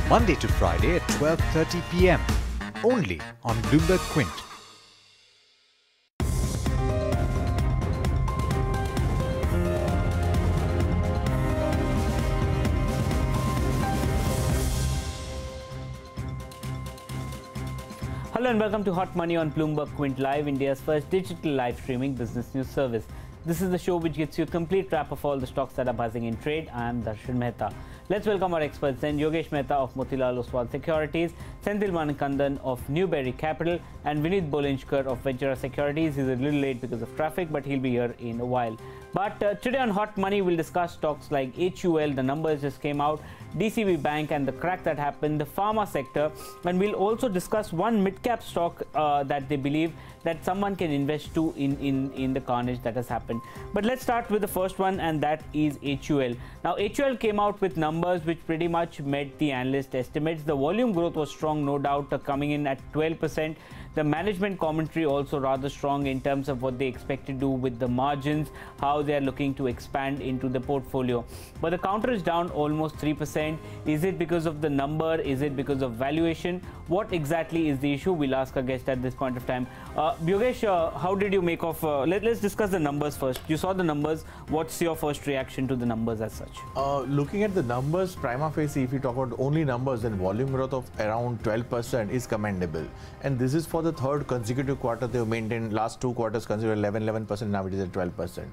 Monday to Friday at 12:30 p.m. only on Bloomberg Quint. Hello and welcome to Hot Money on Bloomberg Quint Live, India's first digital live streaming business news service. This is the show which gets you a complete wrap of all the stocks that are buzzing in trade. I am Mehta. Let's welcome our experts then. Yogesh Mehta of Motilal Oswal Securities, Senthil Manikandan of Newberry Capital, and Vinit Bolinjkar of Ventura Securities. He's a little late because of traffic, but he'll be here in a while. But today on Hot Money, we'll discuss stocks like HUL, the numbers just came out, DCB Bank and the crack that happened, the pharma sector, and we'll also discuss one mid-cap stock that they believe that someone can invest to in the carnage that has happened. But let's start with the first one, and that is HUL. Now, HUL came out with numbers which pretty much met the analyst estimates. The volume growth was strong, no doubt, coming in at 12%. The management commentary also rather strong in terms of what they expect to do with the margins, how they are looking to expand into the portfolio. But the counter is down almost 3%. Is it because of the number? Is it because of valuation? What exactly is the issue? We'll ask our guest at this point of time. Yogesh, how did you make of... let's discuss the numbers first. You saw the numbers. What's your first reaction to the numbers as such? Looking at the numbers, prima facie, if you talk about only numbers, then volume growth of around 12% is commendable. And this is for the third consecutive quarter. They have maintained last two quarters considered 11%, now it is at 12%.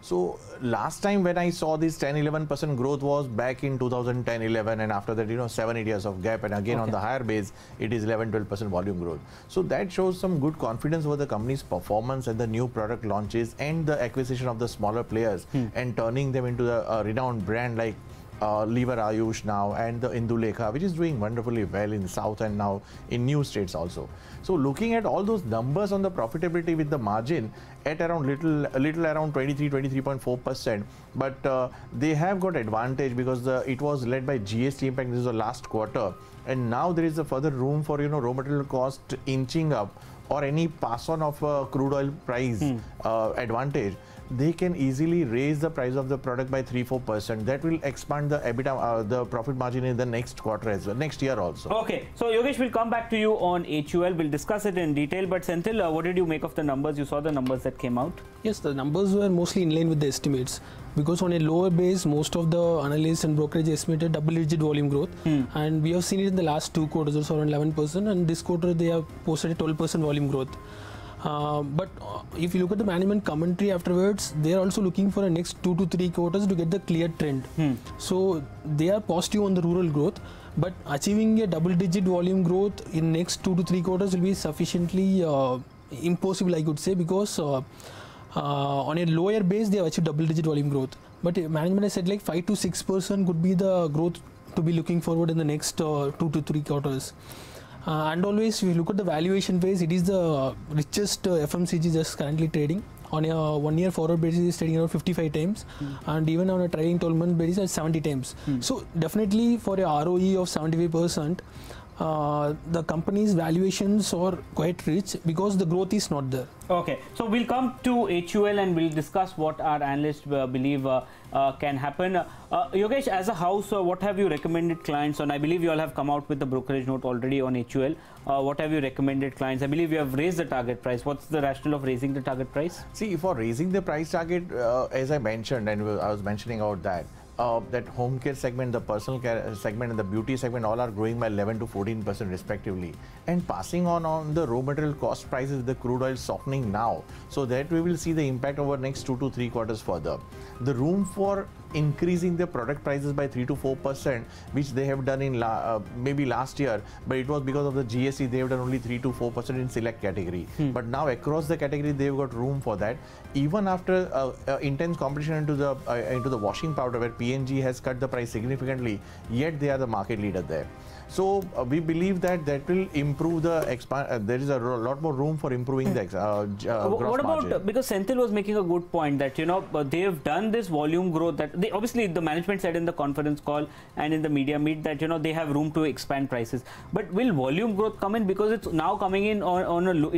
So last time when I saw this 10-11% growth was back in 2010-11, and after that 7-8 years of gap, and again on the higher base it is 11-12% volume growth. So that shows some good confidence over the company's performance and the new product launches and the acquisition of the smaller players and turning them into a renowned brand like Lever Ayush now, and the Indulekha, which is doing wonderfully well in the south and now in new states also. So looking at all those numbers on the profitability with the margin at around little around 23.4%, but they have got advantage because it was led by GST impact. This is the last quarter, and now there is a further room for raw material cost inching up or any pass on of crude oil price advantage. They can easily raise the price of the product by 3-4%. That will expand the EBITDA, the profit margin in the next quarter as well, next year also. Okay, so Yogesh, we'll come back to you on HUL. We'll discuss it in detail. But Senthil, what did you make of the numbers? You saw the numbers that came out? Yes, the numbers were mostly in line with the estimates, because on a lower base, most of the analysts and brokerage estimated double-digit volume growth, and we have seen it in the last two quarters, also around 11%, and this quarter they have posted a 12% volume growth. But if you look at the management commentary afterwards, they are also looking for the next 2 to 3 quarters to get the clear trend. So they are positive on the rural growth, but achieving a double-digit volume growth in next 2 to 3 quarters will be sufficiently impossible, I could say, because on a lower base they have achieved double-digit volume growth. But management has said like 5 to 6% could be the growth to be looking forward in the next 2 to 3 quarters. And always, if you look at the valuation phase, it is the richest FMCG just currently trading. On a 1 year forward basis, it is trading around 55 times, and even on a trailing 12-month basis, at 70 times. So definitely for a ROE of 75%, the company's valuations are quite rich because the growth is not there. Okay, so we'll come to HUL and we'll discuss what our analysts believe can happen. Yogesh, as a house, what have you recommended clients on? I believe you all have come out with the brokerage note already on HUL. What have you recommended clients? I believe you have raised the target price. What's the rationale of raising the target price? See, for raising the price target, as I mentioned, and I was mentioning about that, that home care segment, the personal care segment and the beauty segment all are growing by 11 to 14% respectively, and passing on the raw material cost prices, the crude oil softening now, so that we will see the impact over next 2 to 3 quarters further. The room for increasing the product prices by 3 to 4%, which they have done in maybe last year, but it was because of the GST. They have done only 3 to 4% in select category. But now across the category, they've got room for that. Even after intense competition into the washing powder, where P&G has cut the price significantly, yet they are the market leader there. So we believe that will improve the there is a lot more room for improving the gross what about margin. Because Senthil was making a good point that they have done this volume growth, that they obviously the management said in the conference call and in the media meet that they have room to expand prices. But will volume growth come in, because it's now coming in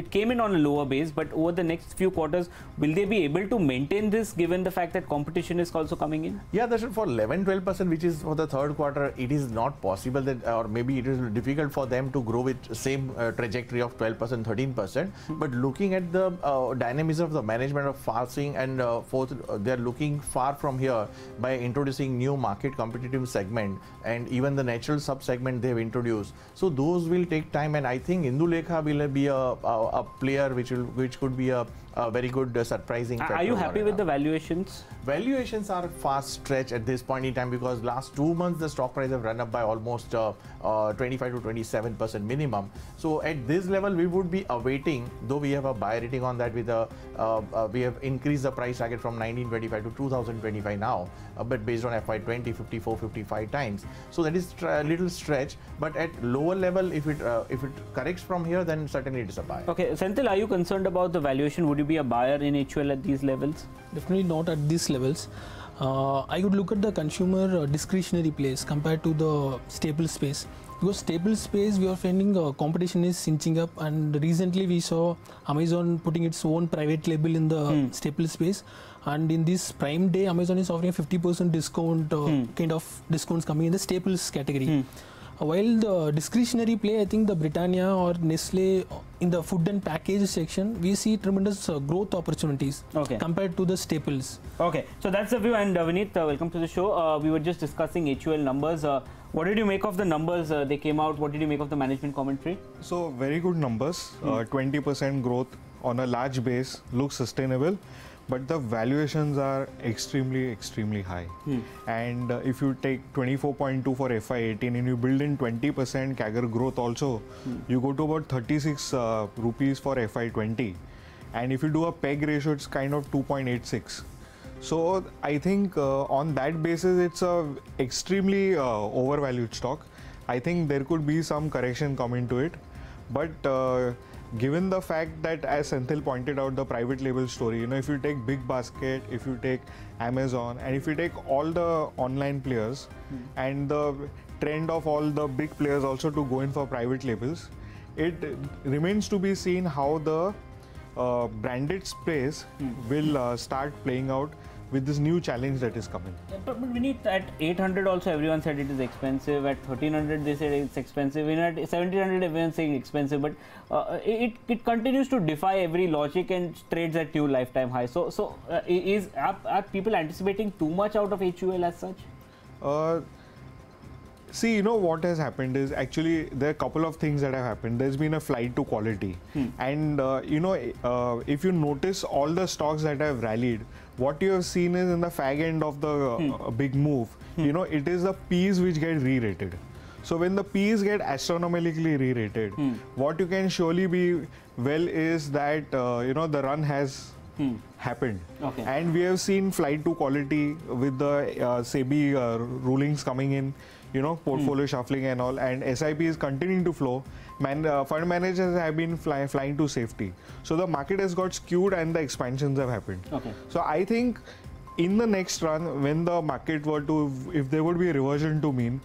it came in on a lower base, but over the next few quarters will they be able to maintain this given the fact that competition is also coming in? Yeah, that's for 11-12%, which is for the third quarter, it is not possible that, or maybe it is difficult for them to grow with same trajectory of 12%, 13%. But looking at the dynamism of the management of Farsing and fourth, they are looking far from here by introducing new market competitive segment and even the natural sub-segment they have introduced. So those will take time, and I think Indulekha will be a player which could be a very good surprising factor. Are you happy with the valuations? Valuations are fast stretch at this point in time, because last 2 months the stock price have run up by almost 25 to 27% minimum. So at this level we would be awaiting, though we have a buy rating on that with we have increased the price target from 1925 to 2025 now, but based on FY20 54, 55 times. So that is a little stretch, but at lower level if it corrects from here, then certainly it is a buy. Okay, Senthil, are you concerned about the valuation? Would you be a buyer in HUL at these levels? Definitely not at these levels. I would look at the consumer discretionary plays compared to the staple space. Because staple space, we are finding competition is inching up, and recently we saw Amazon putting its own private label in the staple space, and in this Prime Day, Amazon is offering a 50% discount, kind of discounts coming in the staples category. While the discretionary play, I think the Britannia or Nestle in the food and package section, we see tremendous growth opportunities compared to the staples. Okay, so that's the view. And Vinit, welcome to the show. We were just discussing HUL numbers. What did you make of the numbers? They came out. What did you make of the management commentary? So very good numbers. 20% growth on a large base looks sustainable. But the valuations are extremely high. And if you take 24.2 for FY18 and you build in 20% CAGR growth also, you go to about 36 rupees for FY20. And if you do a PEG ratio, it's kind of 2.86. So I think on that basis, it's a extremely overvalued stock. I think there could be some correction coming to it. But given the fact that, as Senthil pointed out, the private label story, if you take Big Basket, if you take Amazon, and if you take all the online players and the trend of all the big players also to go in for private labels, it remains to be seen how the branded space will start playing out with this new challenge that is coming. But we need at 800 also everyone said it is expensive. At 1300 they said it's expensive. At 1700 everyone saying expensive. But it continues to defy every logic and trades at new lifetime high. So are people anticipating too much out of HUL as such? See, what has happened is actually there are a couple of things that have happened. There's been a flight to quality. And, if you notice all the stocks that have rallied, what you have seen is in the fag end of the big move, it is the P's which get re-rated. So when the P's get astronomically re-rated, what you can surely be well is that, the run has happened. And we have seen flight to quality with the SEBI rulings coming in, portfolio shuffling and all, and SIP is continuing to flow. Fund managers have been flying to safety. So the market has got skewed and the expansions have happened. So I think in the next run, when the market were to, if there would be a reversion to mean,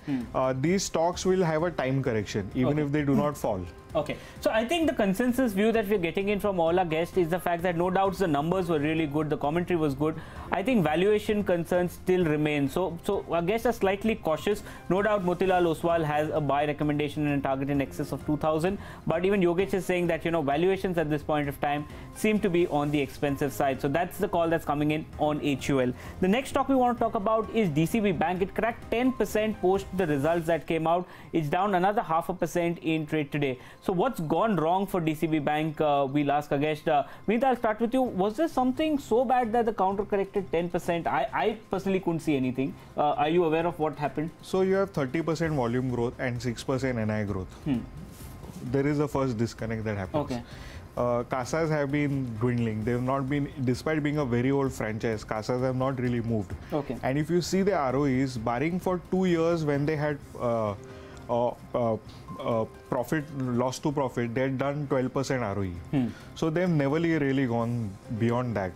these stocks will have a time correction, even if they do not fall. Okay, so I think the consensus view that we're getting in from all our guests is the fact that no doubts the numbers were really good, the commentary was good. I think valuation concerns still remain. So our guests are slightly cautious. No doubt Motilal Oswal has a buy recommendation and a target in excess of 2000. But even Yogesh is saying that, valuations at this point of time seem to be on the expensive side. So that's the call that's coming in on HUL. The next stock we want to talk about is DCB Bank. It cracked 10% post the results that came out. It's down another 0.5% in trade today. So what's gone wrong for DCB Bank? We'll ask our guest. Vinit, I'll start with you. Was there something so bad that the counter corrected 10%? I personally couldn't see anything. Are you aware of what happened? So you have 30% volume growth and 6% NI growth. There is a first disconnect that happens. Casas have been dwindling. They have not been, despite being a very old franchise, Casas have not really moved. And if you see the ROEs, barring for 2 years when they had profit, loss to profit, they had done 12% ROE. So they've never really gone beyond that.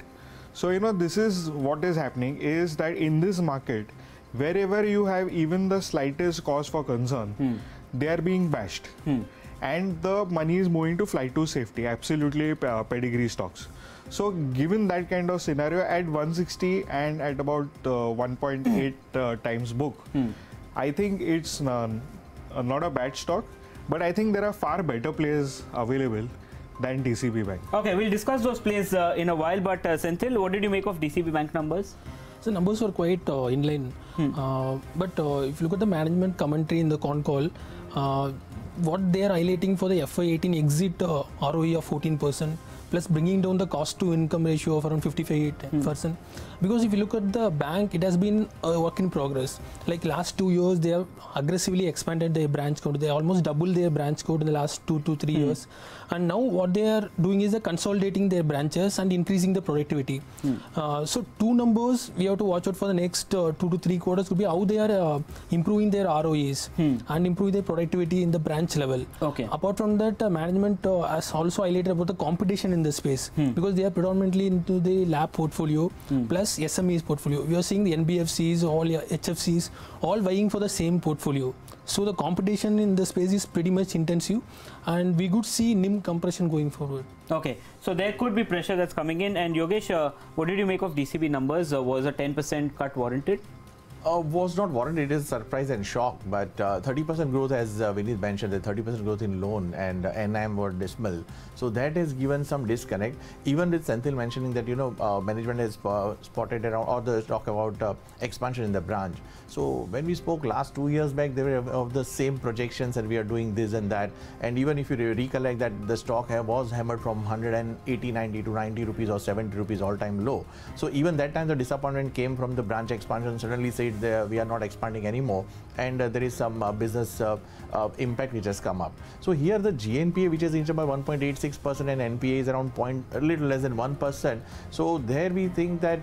So, this is what is happening is that in this market, wherever you have even the slightest cause for concern, they are being bashed. And the money is moving to flight to safety, absolutely pedigree stocks. So, given that kind of scenario at 160 and at about 1.8 times book, I think it's not a bad stock, but I think there are far better players available than DCB Bank. Okay, we'll discuss those plays in a while, but Senthil, what did you make of DCB Bank numbers? So numbers were quite in line, but if you look at the management commentary in the con call, what they are highlighting for the FY18 exit ROE of 14%, plus bringing down the cost to income ratio of around 55%. Because if you look at the bank, it has been a work in progress. Like last 2 years, they have aggressively expanded their branch count. They almost doubled their branch count in the last 2 to 3 years. And now what they are doing is consolidating their branches and increasing the productivity. So two numbers we have to watch out for the next 2 to 3 quarters could be how they are improving their ROEs and improving their productivity in the branch level. Okay. Apart from that, management has also highlighted about the competition in this space because they are predominantly into the lab portfolio plus SMEs portfolio. We are seeing the NBFCs, all HFCs, all vying for the same portfolio. So the competition in the space is pretty much intensive, and we could see NIM compression going forward. Okay, so there could be pressure that's coming in. And Yogesh, what did you make of DCB numbers? Was a 10% cut warranted? Was not warranted. It is surprise and shock, but 30% growth, as Vinit mentioned, the 30% growth in loan and NIM were dismal. So that has given some disconnect. Even with Senthil mentioning that management has spotted around or the talk about expansion in the branch. So when we spoke last 2 years back, they were of the same projections and we are doing this and that. And even if you recollect that the stock was hammered from 180, 90 to 90 rupees or 70 rupees all-time low. So even that time the disappointment came from the branch expansion. Suddenly said we are not expanding anymore, and there is some business impact which has come up. So here the GNPA, which has increased by 1.86% and NPA is around a little less than 1%. So there we think that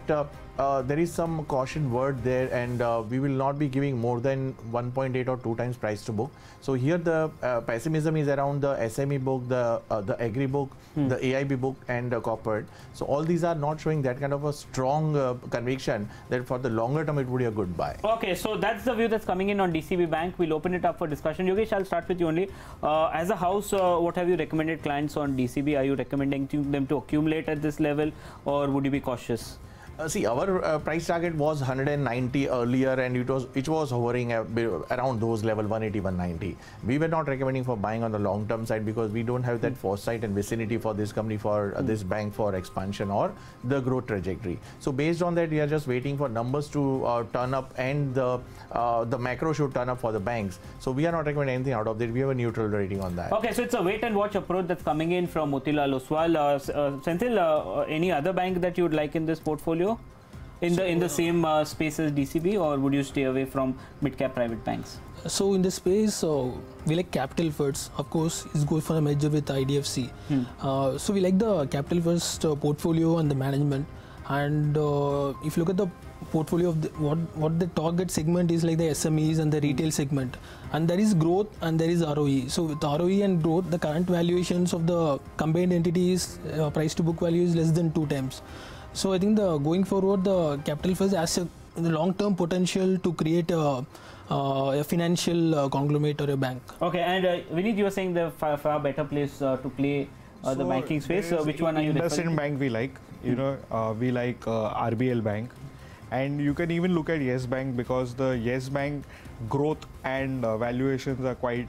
there is some caution word there, and we will not be giving more than 1.8 or 2 times price to book. So here the pessimism is around the SME book, the agri book, the AIB book, and the corporate. So all these are not showing that kind of a strong conviction that for the longer term it would be a good buy. Okay, so that's the view that's coming in on DCB Bank. We'll open it up for discussion. Yogesh, I'll start with you only. As a house, what have you recommended clients on DCB? Are you recommending them to accumulate at this level, or would you be cautious? See, our price target was 190 earlier, and it was hovering around those level 180, 190. We were not recommending for buying on the long term side because we don't have that foresight and vicinity for this company, for this bank, for expansion or the growth trajectory. So based on that, we are just waiting for numbers to turn up, and the macro should turn up for the banks. So we are not recommending anything out of that. We have a neutral rating on that. Okay, so it's a wait and watch approach that's coming in from Motilal, Oswal. Senthil, any other bank that you would like in this portfolio? In the same space as DCB, or would you stay away from mid-cap private banks? So in this space, we like Capital First. Of course, is going for a merger with IDFC. So we like the Capital First portfolio and the management. And if you look at the portfolio of what the target segment is, like the SMEs and the retail segment, and there is growth and there is ROE. So with ROE and growth, the current valuations of the combined entities price to book value is less than 2 times. So I think going forward, the Capital First has a long-term potential to create a financial conglomerate or a bank. Okay, and Vinit, you were saying the far better place to play the banking space. Which one are you referring? Bank we like. We like RBL Bank, and you can even look at Yes Bank because the Yes Bank growth and valuations are quite.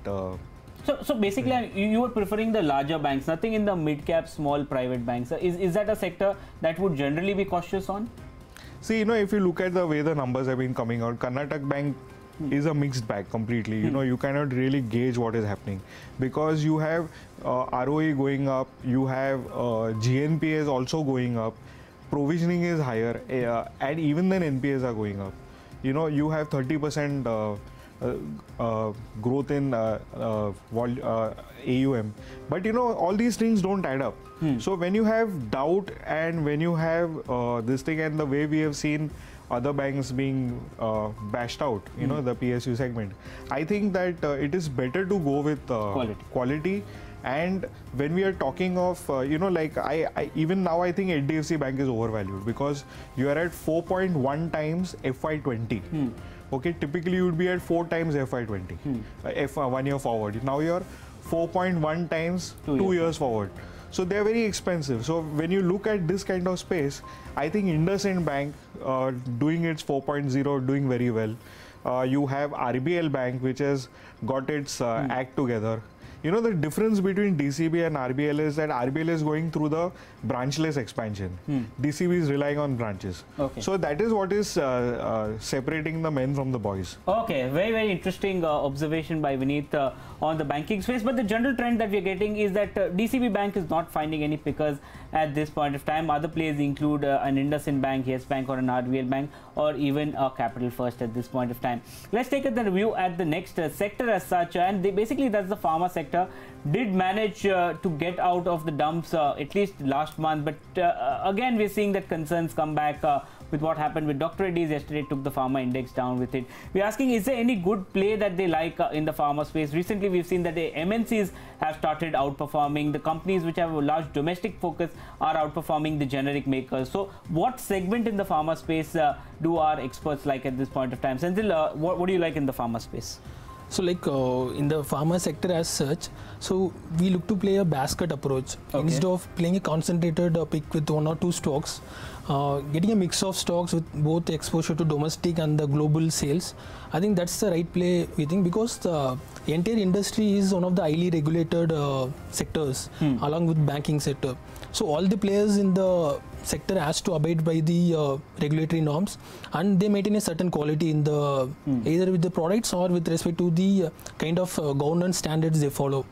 So basically, you were preferring the larger banks, nothing in the mid-cap, small private banks. Is that a sector that would generally be cautious on? See, if you look at the way the numbers have been coming out, Karnataka Bank is a mixed bag completely. You cannot really gauge what is happening because you have ROE going up, you have GNPA is also going up, provisioning is higher, and even then NPAs are going up. You have 30% growth in AUM, but all these things don't add up. So when you have doubt and when you have this thing, and the way we have seen other banks being bashed out, the PSU segment, I think that it is better to go with quality And when we are talking of, like I even now I think HDFC Bank is overvalued because you are at 4.1 times FY20. Okay, typically you would be at 4 times FY20, F 1 year forward. Now you're 4.1 times 2 years forward. So they're very expensive. So when you look at this kind of space, I think IndusInd Bank doing its 4.0, doing very well. You have RBL Bank, which has got its act together. You know, the difference between DCB and RBL is that RBL is going through the branchless expansion. DCB is relying on branches. Okay. So that is what is separating the men from the boys. Okay, very, very interesting observation by Vinit on the banking space. But the general trend that we are getting is that DCB Bank is not finding any pickers at this point of time. Other players include an IndusInd Bank, Yes Bank, or an RBL Bank, or even a Capital First at this point of time. Let's take a review at the next sector as such, and basically that's the pharma sector. Did manage to get out of the dumps at least last month, but again we're seeing that concerns come back with what happened with Dr. Reddy's yesterday. Took the pharma index down with it. We're asking, is there any good play that they like in the pharma space? Recently we've seen that the MNCs have started outperforming. The companies which have a large domestic focus are outperforming the generic makers. So what segment in the pharma space do our experts like at this point of time? Senthil, what do you like in the pharma space? So like in the pharma sector as such, so we look to play a basket approach. Instead of playing a concentrated pick with 1 or 2 stocks, getting a mix of stocks with both exposure to domestic and the global sales. I think that's the right play, we think, because the entire industry is one of the highly regulated sectors along with banking sector. So all the players in the sector has to abide by the regulatory norms, and they maintain a certain quality in the either with the products or with respect to the kind of governance standards they follow.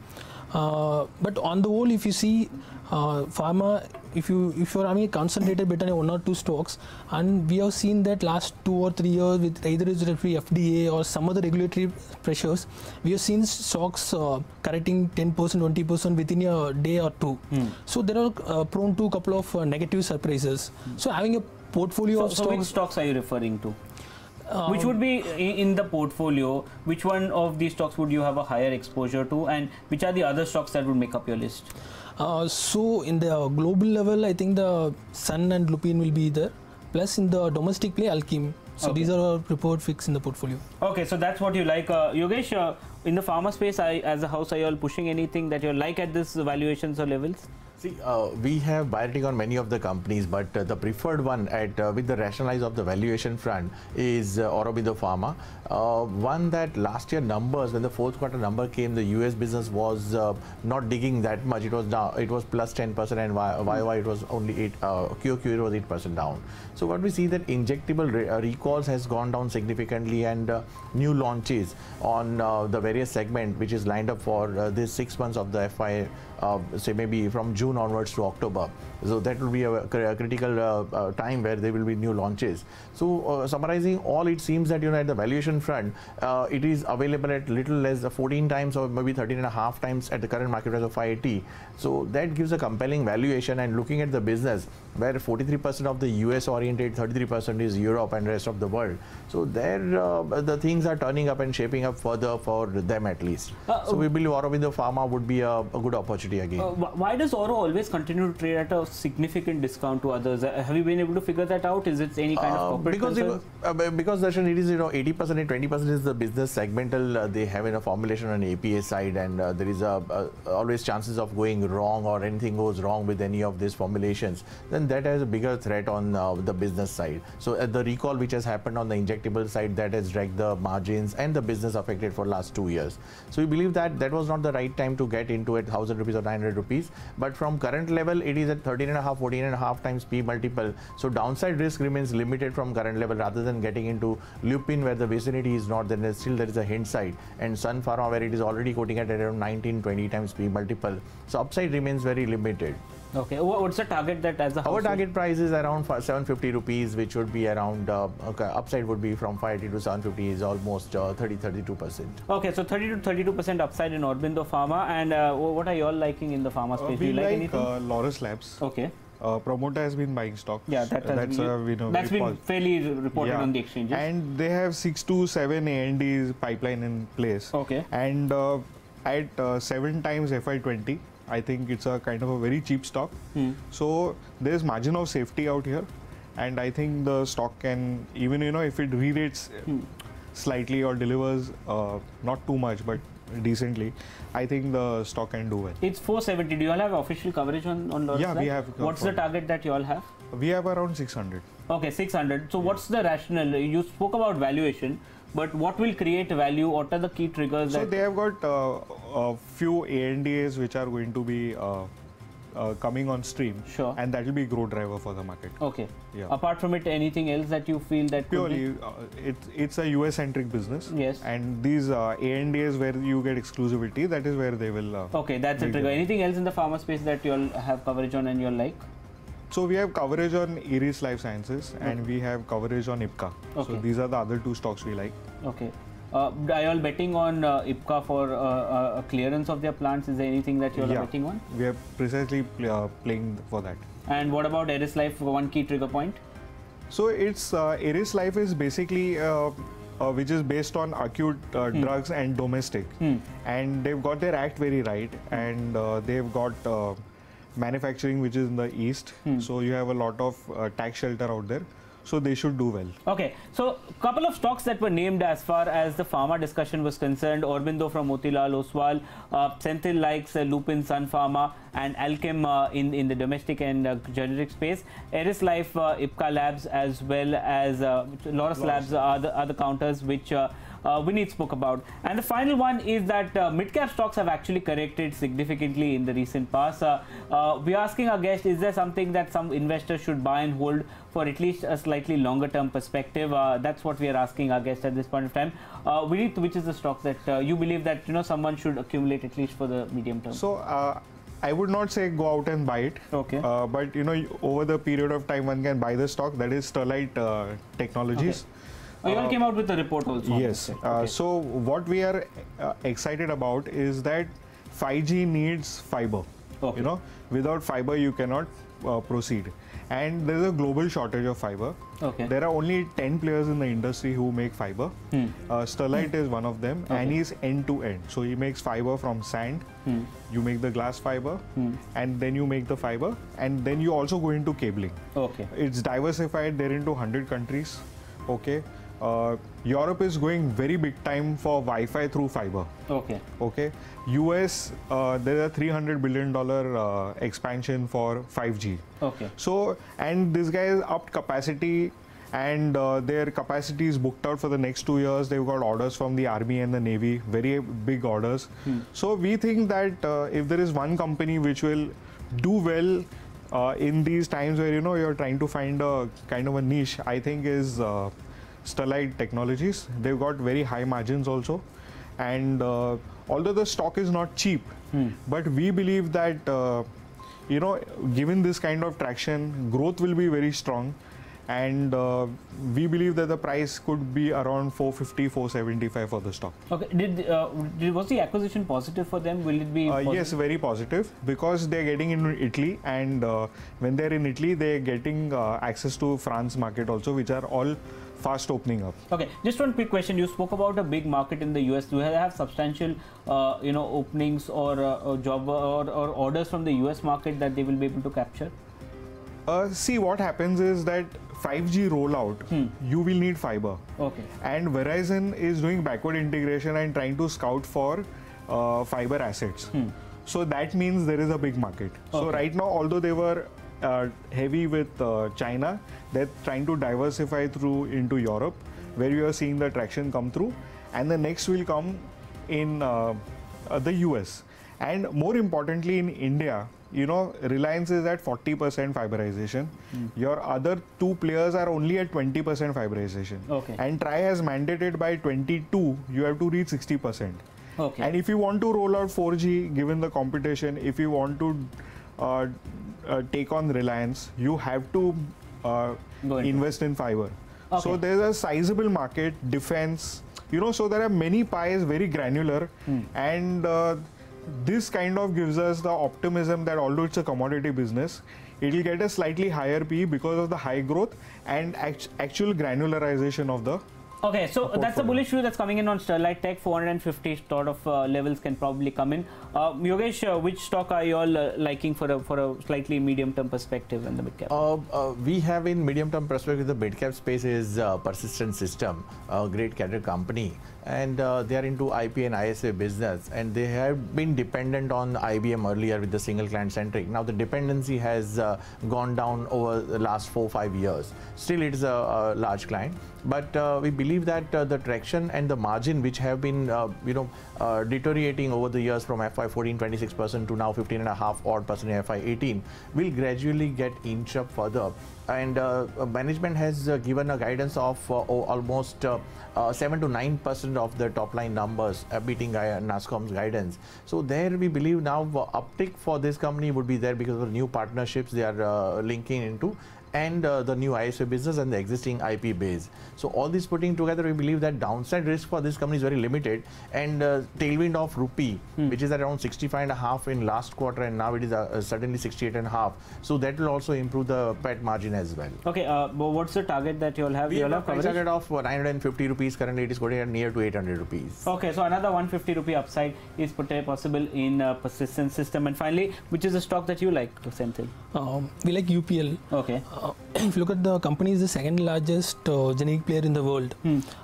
But on the whole, if you see pharma, if you're having a concentrated bet on 1 or 2 stocks, and we have seen that last 2 or 3 years with either it's FDA or some other regulatory pressures, we have seen stocks correcting 10%, 20% within a day or 2. So there are prone to a couple of negative surprises. So having a portfolio of stocks. So which stocks are you referring to? Which would be in the portfolio? Which one of these stocks would you have a higher exposure to, and which are the other stocks that would make up your list? So in the global level, I think the Sun and Lupin will be there. Plus in the domestic play, Alkem. So these are our preferred picks in the portfolio. Okay, so that's what you like. Yogesh, in the pharma space, as a house, are you all pushing anything that you like at this valuations or levels? See, we have buy rating on many of the companies, but the preferred one at with the rationalize of the valuation front is Aurobindo Pharma. One that last year numbers, when the 4th quarter number came, the US business was not digging that much. It was down. It was plus 10%, and YY it was only 8. QOQ it was 8% down. So what we see that injectable recalls has gone down significantly, and new launches on the various segment which is lined up for this 6 months of the FY. Say maybe from June onwards to October. So that will be a critical time where there will be new launches. So summarizing all, it seems that at the valuation front, it is available at little less 14 times or maybe 13.5 times at the current market price of 580. So that gives a compelling valuation. And looking at the business, where 43% of the US oriented, 33% is Europe and rest of the world. So there the things are turning up and shaping up further for them at least. So we believe Aurobindo Pharma would be a good opportunity again. Why does Oro always continue to trade at a significant discount to others? Have you been able to figure that out? Is it any kind of corporate concern? Because Darshan, it is 80% and 20% is the business segmental they have in a formulation on APA side, and there is always chances of going wrong or anything goes wrong with any of these formulations. Then that has a bigger threat on the business side. So the recall which has happened on the injectable side, that has dragged the margins and the business affected for last 2 years. So we believe that that was not the right time to get into it, 1,000 rupees or 900 rupees. But from current level, it is at 13.5, 14.5 times P multiple. So downside risk remains limited from current level, rather than getting into Lupin where the vicinity is not, then still there is a hint side, and Sun Pharma where it is already quoting at around 19, 20 times P multiple. So upside remains very limited. Okay, what's the target that as a house? Our target price is around 750 rupees, which would be around, upside would be from 580 to 750 is almost 30-32%. Okay, so 30 to 32% upside in Aurobindo Pharma. And what are you all liking in the pharma space? Do you like anything? Laurus Labs. Okay. Promoter has been buying stocks. Yeah, that's been fairly reported on the exchanges. And they have 6 to 7 ANDs pipeline in place. Okay. And at 7 times FY20. I think it's a kind of a very cheap stock. So there's margin of safety out here, and I think the stock can, even if it re-rates slightly or delivers not too much but decently, I think the stock can do well. It's 470. Do you all have official coverage on Laurus? Yeah, we have. What's the target that you all have? We have around 600. Okay, 600. So what's the rationale? You spoke about valuation, but what will create value? What are the key triggers? So they have got a few ANDAs which are going to be coming on stream. Sure. And that will be growth driver for the market. Okay. Yeah. Apart from it, anything else that you feel that purely it's a US centric business. Yes. And these ANDAs where you get exclusivity, that is where they will. Okay, that's a trigger. Anything else in the pharma space that you all have coverage on and you all like? So we have coverage on Eris Life Sciences and we have coverage on IPCA. Okay. So these are the other two stocks we like. Okay. Are you all betting on IPCA for a clearance of their plants? Is there anything that you all are betting on? We are precisely playing for that. And what about Eris Life, one key trigger point? So it's Eris Life is basically which is based on acute drugs and domestic. And they've got their act very right, and they've got manufacturing which is in the east. So you have a lot of tax shelter out there. So they should do well. Okay, so couple of stocks that were named as far as the pharma discussion was concerned: Aurobindo from Motilal Oswal, Senthil likes Lupin Sun Pharma, and Alchem in the domestic and generic space. Eris Life, IPCA Labs, as well as Laurus Labs are the counters which Vinit spoke about. And the final one is that mid-cap stocks have actually corrected significantly in the recent past. We're asking our guest, is there something that some investors should buy and hold for at least a slightly longer term perspective? That's what we are asking our guest at this point of time. Vinit, which is the stock that you believe that someone should accumulate at least for the medium term? So I would not say go out and buy it. Okay. But over the period of time one can buy the stock. That is Sterlite Technologies. Okay. You all came out with a report also. Yes. Okay. So what we are excited about is that 5G needs fiber. Okay. Without fiber you cannot proceed. And there is a global shortage of fiber. Okay. There are only 10 players in the industry who make fiber. Sterlite is one of them, and he's end to end. So he makes fiber from sand. You make the glass fiber, and then you make the fiber, and then you also go into cabling. Okay. It's diversified. They're into 100 countries. Okay. Europe is going very big time for Wi-Fi through fiber. Okay. Okay. US, there is a $300 billion expansion for 5G. Okay. So, and this guy has upped capacity, and their capacity is booked out for the next 2 years. They've got orders from the Army and the Navy, very big orders. So we think that if there is one company which will do well in these times where you're trying to find a kind of a niche, I think is Sterlite Technologies. They've got very high margins also, and although the stock is not cheap, but we believe that given this kind of traction, growth will be very strong, and we believe that the price could be around 450, 475 for the stock. Okay. Was the acquisition positive for them? Will it be positive? Yes, very positive, because they're getting into Italy, and when they're in Italy, they're getting access to France market also, which are all fast opening up. Okay, just one quick question. You spoke about a big market in the US. Do they have substantial, openings or job or orders from the US market that they will be able to capture? See, what happens is that 5G rollout, you will need fiber. Okay. And Verizon is doing backward integration and trying to scout for fiber assets. So that means there is a big market. So right now, although they were heavy with China, they're trying to diversify through into Europe, where you are seeing the traction come through, and the next will come in the US. And more importantly, in India, Reliance is at 40% fiberization. Your other two players are only at 20% fiberization. Okay. And TRAI has mandated by 22, you have to reach 60%. Okay. And if you want to roll out 4G, given the competition, if you want to take on Reliance, you have to invest in fiber. Okay. So there's a sizable market, defense, so there are many pies, very granular, and this kind of gives us the optimism that although it's a commodity business, it will get a slightly higher P because of the high growth and actual granularization of the Okay, so that's a bullish view that's coming in on Sterlite Tech. 450 sort of levels can probably come in. Yogesh, which stock are you all liking for a slightly medium-term perspective in the mid-cap? We have in medium-term perspective, the mid-cap space is Persistent System, a great category company. And they are into IP and ISA business, and they have been dependent on IBM earlier with the single client centric. Now the dependency has gone down over the last 4-5 years. Still it is a large client, but we believe that the traction and the margin which have been deteriorating over the years from FY14 26% to now 15.5% in FY18 will gradually get inch up further. And management has given a guidance of almost 7 to 9% of the top line numbers, beating NASSCOM's guidance. So there we believe now uptick for this company would be there because of the new partnerships they are linking into, and the new ISA business and the existing IP base. So all this putting together, we believe that downside risk for this company is very limited, and tailwind of rupee, which is around 65.5 in last quarter, and now it is suddenly 68.5. So that will also improve the PAT margin as well. Okay, what's the target that you all have? We have a price target of 950 rupees. Currently it is going at near to 800 rupees. Okay, so another 150 rupee upside is possible in Persistent System. And finally, which is the stock that you like, Senthil? We like UPL. Okay. If you look at the company, is the second largest generic player in the world,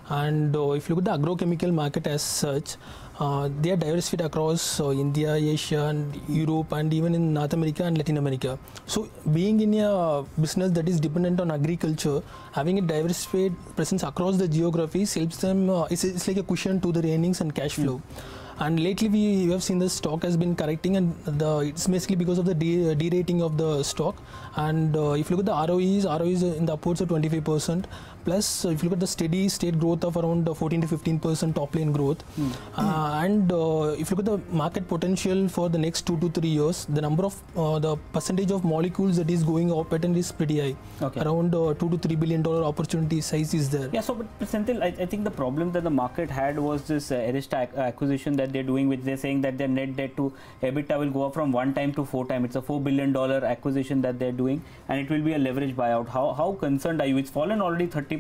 and if you look at the agrochemical market as such, they are diversified across India, Asia, and Europe, and even in North America and Latin America. So being in a business that is dependent on agriculture, having a diversified presence across the geographies helps them. It's like a cushion to the earnings and cash flow. And lately we have seen the stock has been correcting, and it's basically because of the derating of the stock. And if you look at the ROEs in the upwards of 25%. Plus, if you look at the steady state growth of around 14 to 15% top line growth, and if you look at the market potential for the next 2 to 3 years, the number of the percentage of molecules that is going off patent is pretty high. Okay. Around $2 to $3 billion opportunity size is there. Yeah. So, but Senthil, I think the problem that the market had was this Arista acquisition that they're doing, which they're saying that their net debt to EBITDA will go up from 1 time to 4 times. It's a $4 billion acquisition that they're doing, and it will be a leverage buyout. How concerned are you? It's fallen already 30%,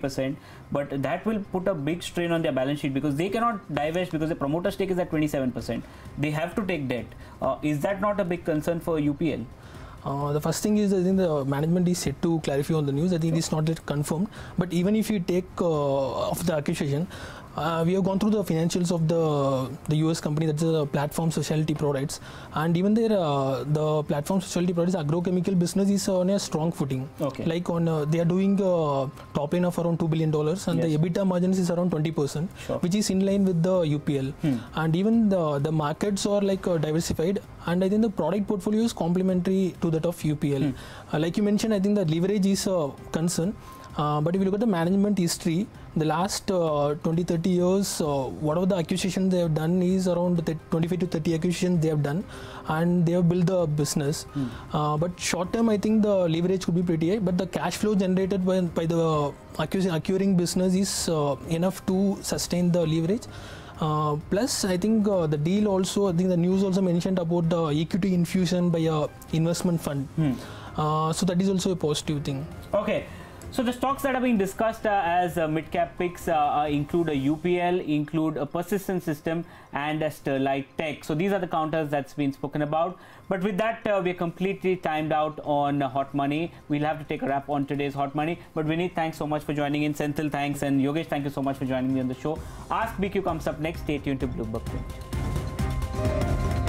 but that will put a big strain on their balance sheet because they cannot divest because the promoter stake is at 27%. They have to take debt. Is that not a big concern for UPL? The first thing is, I think the management is set to clarify on the news. I think it's not yet confirmed. But even if you take of the acquisition, we have gone through the financials of the US company, that's a platform specialty products, and even there the platform specialty products agrochemical business is on a strong footing. Okay. Like they are doing top line of around $2 billion, and the EBITDA margins is around 20%, which is in line with the UPL. And even the markets are like diversified, and I think the product portfolio is complementary to that of UPL. Like you mentioned, I think the leverage is a concern. But if you look at the management history, the last 20-30 years, whatever the acquisition they have done is around 25 to 30 acquisitions they have done, and they have built the business. But short term, I think the leverage could be pretty high, but the cash flow generated by the acquiring business is enough to sustain the leverage. Plus, I think the deal also, I think the news also mentioned about the equity infusion by a investment fund. So that is also a positive thing. Okay. So the stocks that are being discussed as mid-cap picks include a UPL, include a Persistent System, and a Sterlite Tech. So these are the counters that's been spoken about. But with that, we're completely timed out on Hot Money. We'll have to take a wrap on today's Hot Money. But Vinit, thanks so much for joining in. Senthil, thanks. And Yogesh, thank you so much for joining me on the show. Ask BQ comes up next. Stay tuned to Bloomberg Quint.